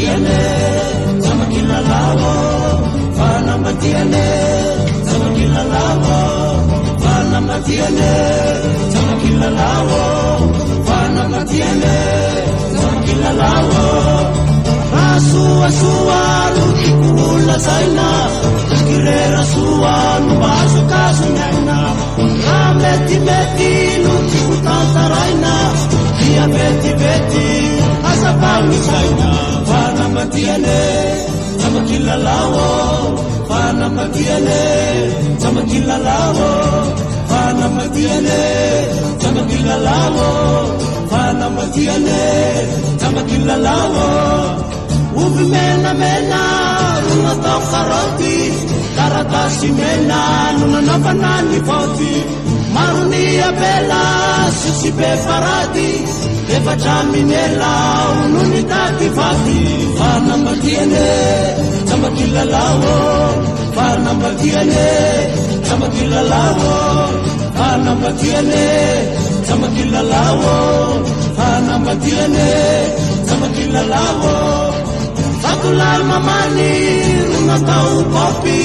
fanamatiane tamakilalao fanamatiane tamakilalao fanamatiane tamakilalao fanamatiane tamakilalao rasuasuanu ikula saina skirera suanu basukasunaina rameti nutikutantaraina dia beti asapami saina fanamatiane tamakilalao fanamatiane tamakilalao fanamatiane tamakilalao fanamatiane tamakilalao uvi mena nuna tau karoti karatasi mena nuna nafanani foti maruni abela sisi befaradi evajaminela ununi tati fati fanamatiane tamakilalao fanamatiane tamakilalao fanamatiane tamakilalao fanamatiane tamakilalao Fakulal mamani runa tau kopi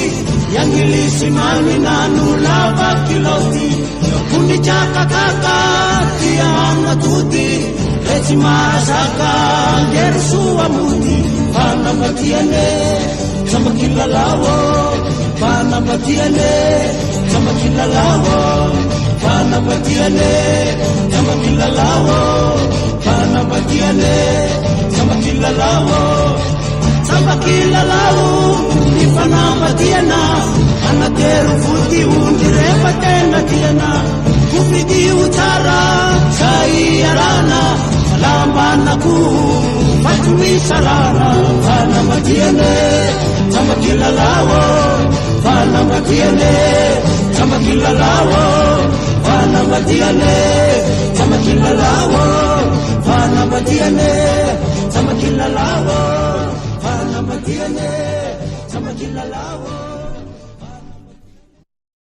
yang ilisi mani nanu lava kiloti kundi caka kaka tia matuti eci masaka gersuwa muti fanamatiane tamakilalao fanamatiane tamakilalao fanamatiane tamakilalao fanamatiane tamakilalao tamakilalao ifanamatiana anateru futi undirepa tena tiana kupidi utara sayarana lambanaku fatumi sarana fanamatiane tamakilalao fanamatiane tamakilalao fanamatiane tamakilalao fanamatiane tamakilalao fanamatiane tamakilalao